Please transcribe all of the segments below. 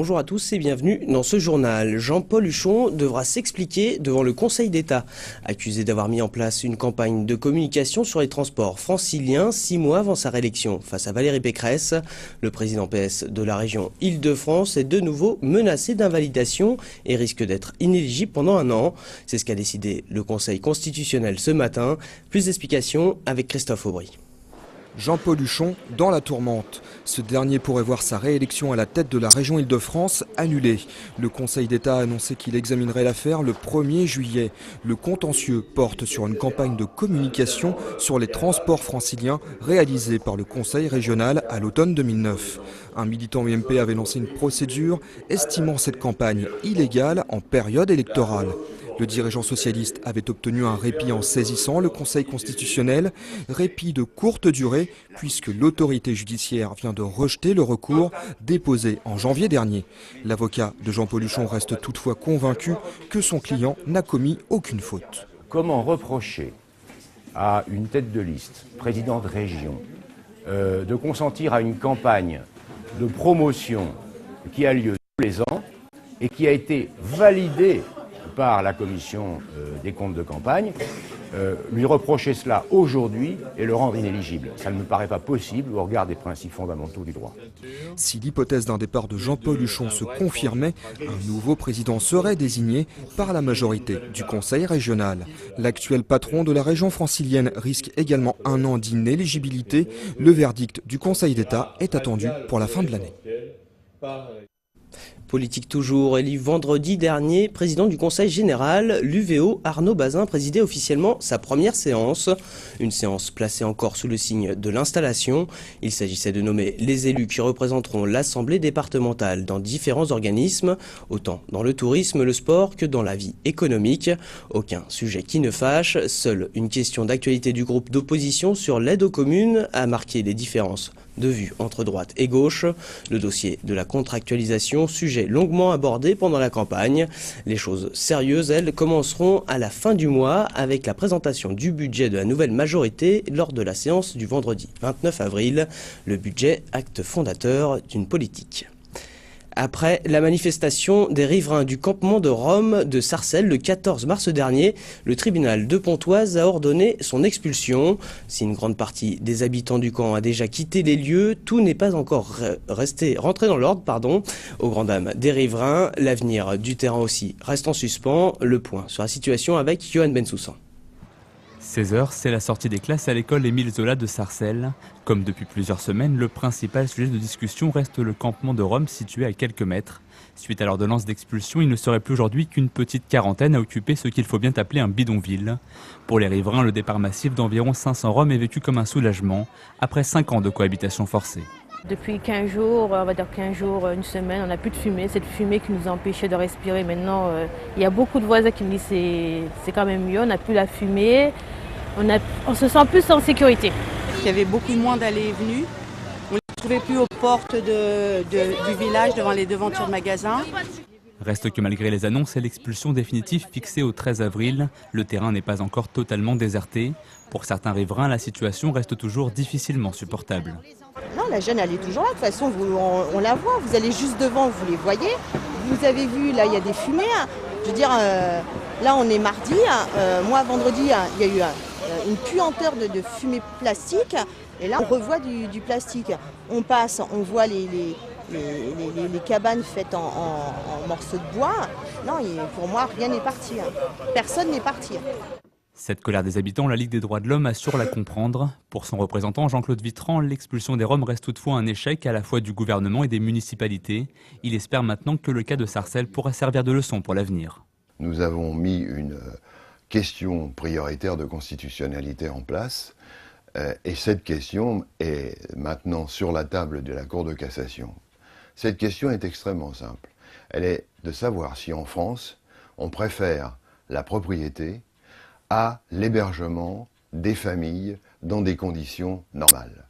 bonjour à tous et bienvenue dans ce journal. Jean-Paul Huchon devra s'expliquer devant le Conseil d'État. Accusé d'avoir mis en place une campagne de communication sur les transports franciliens 6 mois avant sa réélection face à Valérie Pécresse, le président PS de la région Île-de-France est de nouveau menacé d'invalidation et risque d'être inéligible pendant 1 an. C'est ce qu'a décidé le Conseil constitutionnel ce matin. Plus d'explications avec Christophe Aubry. Jean-Paul Huchon dans la tourmente. Ce dernier pourrait voir sa réélection à la tête de la région Île-de-France annulée. Le Conseil d'État a annoncé qu'il examinerait l'affaire le 1er juillet. Le contentieux porte sur une campagne de communication sur les transports franciliens réalisée par le Conseil régional à l'automne 2009. Un militant UMP avait lancé une procédure estimant cette campagne illégale en période électorale. Le dirigeant socialiste avait obtenu un répit en saisissant le Conseil constitutionnel, répit de courte durée puisque l'autorité judiciaire vient de rejeter le recours déposé en janvier dernier. L'avocat de Jean-Paul Huchon reste toutefois convaincu que son client n'a commis aucune faute. Comment reprocher à une tête de liste, président de région, de consentir à une campagne de promotion qui a lieu tous les ans et qui a été validée par la commission des comptes de campagne, lui reprocher cela aujourd'hui et le rendre inéligible. Ça ne me paraît pas possible au regard des principes fondamentaux du droit. Si l'hypothèse d'un départ de Jean-Paul Huchon se confirmait, un nouveau président serait désigné par la majorité du Conseil régional. L'actuel patron de la région francilienne risque également 1 an d'inéligibilité. Le verdict du Conseil d'État est attendu pour la fin de l'année. Politique toujours, élu vendredi dernier, président du Conseil général, l'UVO Arnaud Bazin présidait officiellement sa première séance. Une séance placée encore sous le signe de l'installation. Il s'agissait de nommer les élus qui représenteront l'Assemblée départementale dans différents organismes, autant dans le tourisme, le sport que dans la vie économique. Aucun sujet qui ne fâche, seule une question d'actualité du groupe d'opposition sur l'aide aux communes a marqué les différences de vue entre droite et gauche. Le dossier de la contractualisation, sujet longuement abordé pendant la campagne. Les choses sérieuses, elles, commenceront à la fin du mois avec la présentation du budget de la nouvelle majorité lors de la séance du vendredi 29 avril. Le budget, acte fondateur d'une politique. Après la manifestation des riverains du campement de Rome de Sarcelles le 14 mars dernier, le tribunal de Pontoise a ordonné son expulsion. Si une grande partie des habitants du camp a déjà quitté les lieux, tout n'est pas encore rentré dans l'ordre. Aux grandes dames des riverains, l'avenir du terrain aussi reste en suspens. Le point sur la situation avec Johan Bensoussan. 16h, c'est la sortie des classes à l'école Émile Zola de Sarcelles. Comme depuis plusieurs semaines, le principal sujet de discussion reste le campement de Rome situé à quelques mètres. Suite à l'ordonnance d'expulsion, il ne serait plus aujourd'hui qu'une petite quarantaine à occuper ce qu'il faut bien appeler un bidonville. Pour les riverains, le départ massif d'environ 500 Roms est vécu comme un soulagement, après 5 ans de cohabitation forcée. Depuis 15 jours, on va dire 15 jours, une semaine, on n'a plus de fumée. Cette fumée qui nous empêchait de respirer. Maintenant, il y a beaucoup de voisins qui me disent que c'est quand même mieux, on n'a plus la fumée. On se sent plus en sécurité. Il y avait beaucoup moins d'allées et venues. On ne les trouvait plus aux portes du village, devant les devantures de magasins. Reste que malgré les annonces et l'expulsion définitive fixée au 13 avril, le terrain n'est pas encore totalement déserté. Pour certains riverains, la situation reste toujours difficilement supportable. Non, la jeune, elle est toujours là. De toute façon, on la voit. Vous allez juste devant, vous les voyez. Vous avez vu, là, il y a des fumées. Je veux dire, là, on est mardi. Moi, vendredi, il y a eu une puanteur de fumée plastique. Et là, on revoit du plastique. On passe, on voit les cabanes faites en morceaux de bois. Non, pour moi, rien n'est parti. Personne n'est parti. Cette colère des habitants, la Ligue des droits de l'homme assure la comprendre. Pour son représentant Jean-Claude Vitran, l'expulsion des Roms reste toutefois un échec à la fois du gouvernement et des municipalités. Il espère maintenant que le cas de Sarcelles pourra servir de leçon pour l'avenir. Nous avons mis une question prioritaire de constitutionnalité en place et cette question est maintenant sur la table de la Cour de cassation. Cette question est extrêmement simple. Elle est de savoir si en France, on préfère la propriété à l'hébergement des familles dans des conditions normales.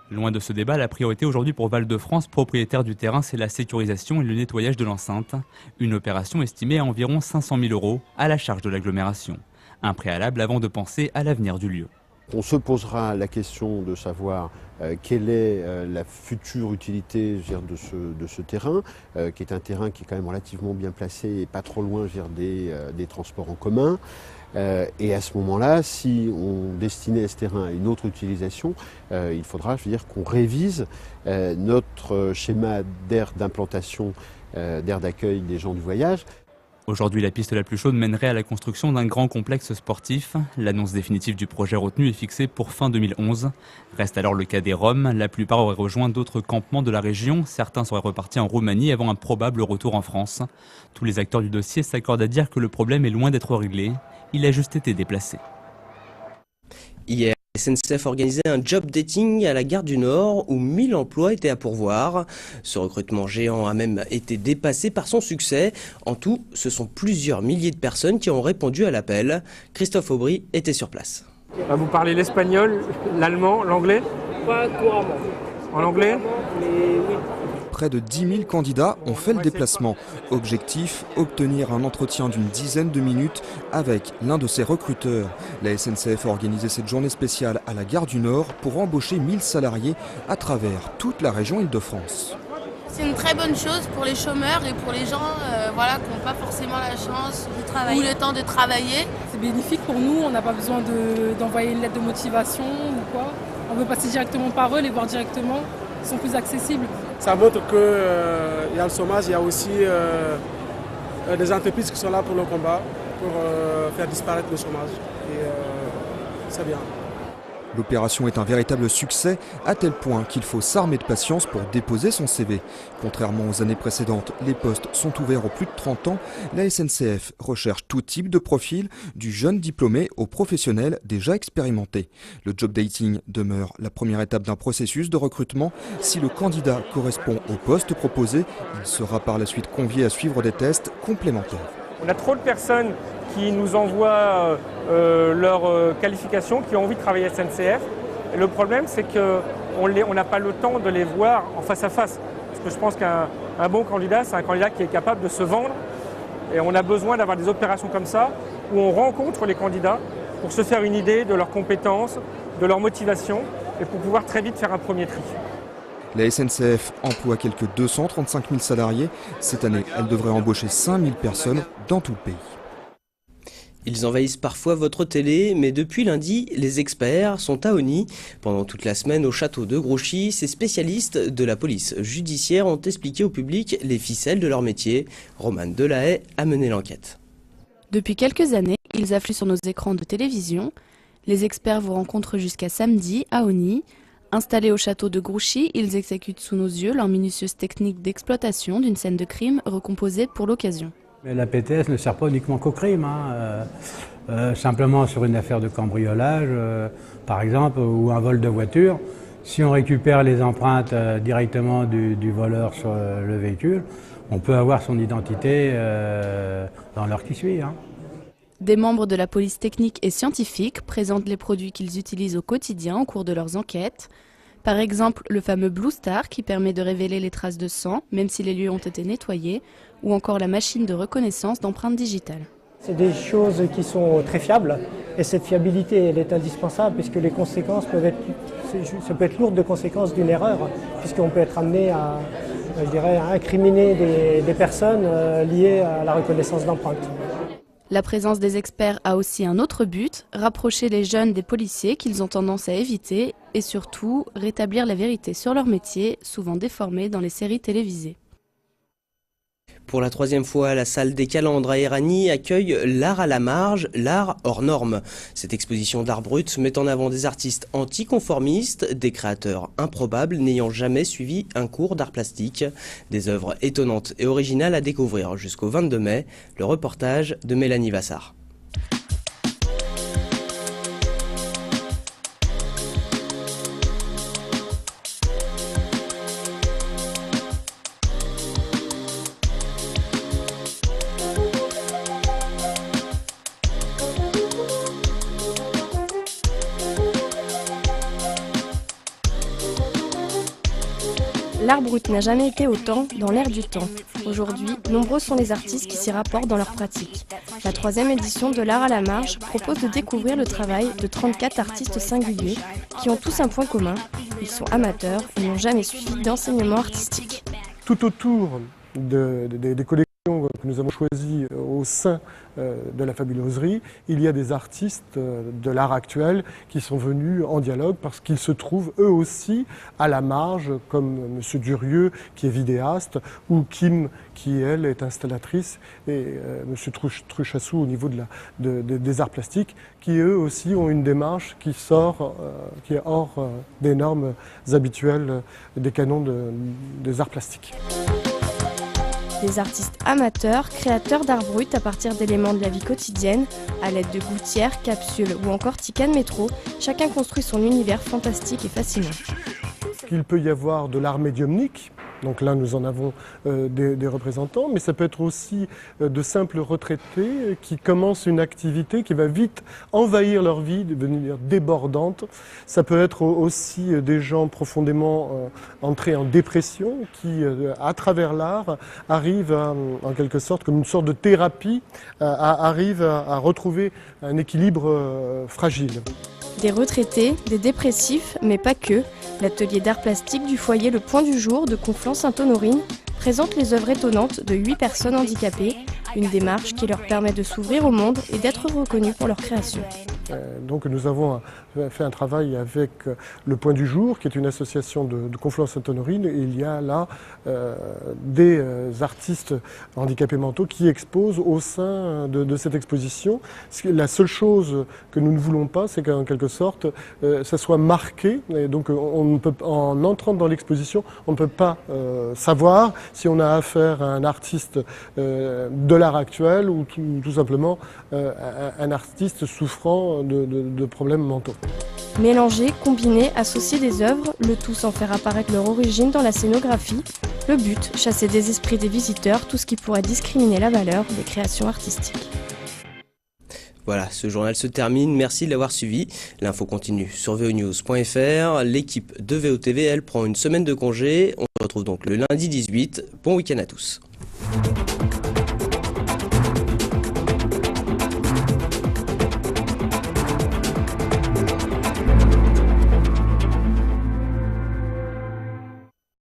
Loin de ce débat, la priorité aujourd'hui pour Val-de-France, propriétaire du terrain, c'est la sécurisation et le nettoyage de l'enceinte. Une opération estimée à environ 500 000 € à la charge de l'agglomération. Un préalable avant de penser à l'avenir du lieu. On se posera la question de savoir quelle est la future utilité de ce terrain, qui est un terrain qui est quand même relativement bien placé et pas trop loin des transports en commun. Et à ce moment-là, si on destinait ce terrain à une autre utilisation, il faudra qu'on révise notre schéma d'aire d'implantation, d'aire d'accueil des gens du voyage. Aujourd'hui, la piste la plus chaude mènerait à la construction d'un grand complexe sportif. L'annonce définitive du projet retenu est fixée pour fin 2011. Reste alors le cas des Roms. La plupart auraient rejoint d'autres campements de la région. Certains seraient repartis en Roumanie avant un probable retour en France. Tous les acteurs du dossier s'accordent à dire que le problème est loin d'être réglé. Il a juste été déplacé. Hier, SNCF organisait un job dating à la gare du Nord où 1000 emplois étaient à pourvoir. Ce recrutement géant a même été dépassé par son succès. En tout, ce sont plusieurs milliers de personnes qui ont répondu à l'appel. Christophe Aubry était sur place. Vous parlez l'espagnol, l'allemand, l'anglais ? Pas couramment. En anglais ? Mais oui. Près de 10 000 candidats ont fait le déplacement. Objectif, obtenir un entretien d'une dizaine de minutes avec l'un de ses recruteurs. La SNCF a organisé cette journée spéciale à la gare du Nord pour embaucher 1000 salariés à travers toute la région Île-de-France. C'est une très bonne chose pour les chômeurs et pour les gens qui n'ont pas forcément la chance ou le temps de travailler. C'est bénéfique pour nous, on n'a pas besoin d'envoyer une lettre de motivation ou quoi. On veut passer directement par eux, les voir directement, ils sont plus accessibles. Ça montre qu'il y a le chômage, il y a aussi des entreprises qui sont là pour le combat, pour faire disparaître le chômage. Et c'est bien. L'opération est un véritable succès, à tel point qu'il faut s'armer de patience pour déposer son CV. Contrairement aux années précédentes, les postes sont ouverts aux plus de 30 ans. La SNCF recherche tout type de profil, du jeune diplômé au professionnel déjà expérimenté. Le job dating demeure la première étape d'un processus de recrutement. Si le candidat correspond au poste proposé, il sera par la suite convié à suivre des tests complémentaires. On a trop de personnes qui nous envoient leurs qualifications, qui ont envie de travailler à SNCF. Et le problème, c'est qu'on n'a pas le temps de les voir en face à face. Parce que je pense qu'un bon candidat, c'est un candidat qui est capable de se vendre. Et on a besoin d'avoir des opérations comme ça, où on rencontre les candidats pour se faire une idée de leurs compétences, de leur motivation, et pour pouvoir très vite faire un premier tri. La SNCF emploie quelques 235 000 salariés. Cette année, elle devrait embaucher 5 000 personnes dans tout le pays. Ils envahissent parfois votre télé, mais depuis lundi, les experts sont à Osny. Pendant toute la semaine au château de Grouchy, ces spécialistes de la police judiciaire ont expliqué au public les ficelles de leur métier. Romane Delahaye a mené l'enquête. Depuis quelques années, ils affluent sur nos écrans de télévision. Les experts vous rencontrent jusqu'à samedi à Osny. Installés au château de Grouchy, ils exécutent sous nos yeux leur minutieuse technique d'exploitation d'une scène de crime recomposée pour l'occasion. Mais la PTS ne sert pas uniquement qu'au crime, simplement sur une affaire de cambriolage, par exemple, ou un vol de voiture. Si on récupère les empreintes directement du voleur sur le véhicule, on peut avoir son identité dans l'heure qui suit. Des membres de la police technique et scientifique présentent les produits qu'ils utilisent au quotidien au cours de leurs enquêtes. Par exemple, le fameux Blue Star qui permet de révéler les traces de sang, même si les lieux ont été nettoyés, ou encore la machine de reconnaissance d'empreintes digitales. C'est des choses qui sont très fiables et cette fiabilité elle est indispensable puisque les conséquences ça peut être lourd de conséquences d'une erreur puisqu'on peut être amené à incriminer des personnes liées à la reconnaissance d'empreintes. La présence des experts a aussi un autre but, rapprocher les jeunes des policiers qu'ils ont tendance à éviter et surtout rétablir la vérité sur leur métier, souvent déformé dans les séries télévisées. Pour la troisième fois, la salle des Calandres à Éragny accueille l'art à la marge, l'art hors norme. Cette exposition d'art brut met en avant des artistes anticonformistes, des créateurs improbables n'ayant jamais suivi un cours d'art plastique. Des œuvres étonnantes et originales à découvrir jusqu'au 22 mai. Le reportage de Mélanie Vassard. L'art brut n'a jamais été autant dans l'air du temps. Aujourd'hui, nombreux sont les artistes qui s'y rapportent dans leur pratique. La 3e édition de l'Art à la marge propose de découvrir le travail de 34 artistes singuliers qui ont tous un point commun. Ils sont amateurs et n'ont jamais suivi d'enseignement artistique. Tout autour des collections que nous avons choisies au sein de la fabuloserie, il y a des artistes de l'art actuel qui sont venus en dialogue parce qu'ils se trouvent eux aussi à la marge, comme M. Durieux qui est vidéaste, ou Kim qui elle est installatrice, et M. Truchassou au niveau des arts plastiques, qui eux aussi ont une démarche qui est hors des normes habituelles des canons des arts plastiques. Des artistes amateurs, créateurs d'art brut à partir d'éléments de la vie quotidienne, à l'aide de gouttières, capsules ou encore tickets de métro, chacun construit son univers fantastique et fascinant. Il peut y avoir de l'art médiumnique, donc là nous en avons des représentants, mais ça peut être aussi de simples retraités qui commencent une activité qui va vite envahir leur vie, devenir débordante. Ça peut être aussi des gens profondément entrés en dépression qui, à travers l'art, arrivent en quelque sorte, comme une sorte de thérapie, arrivent à retrouver un équilibre fragile. Des retraités, des dépressifs, mais pas que. L'atelier d'art plastique du foyer Le Point du Jour de Conflans-Sainte-Honorine présente les œuvres étonnantes de 8 personnes handicapées, une démarche qui leur permet de s'ouvrir au monde et d'être reconnus pour leur création. Donc nous avons fait un travail avec Le Point du Jour, qui est une association de Conflans-Sainte-Honorine, et il y a là des artistes handicapés mentaux qui exposent au sein de cette exposition. La seule chose que nous ne voulons pas, c'est qu'en quelque sorte, ça soit marqué, et donc en entrant dans l'exposition, on ne peut pas savoir si on a affaire à un artiste de l'art actuel ou tout simplement un artiste souffrant de problèmes mentaux. Mélanger, combiner, associer des œuvres, le tout sans faire apparaître leur origine dans la scénographie. Le but, chasser des esprits des visiteurs tout ce qui pourrait discriminer la valeur des créations artistiques. Voilà, ce journal se termine. Merci de l'avoir suivi. L'info continue sur vonews.fr. L'équipe de VOTV, elle, prend une semaine de congé. On se retrouve donc le lundi 18. Bon week-end à tous.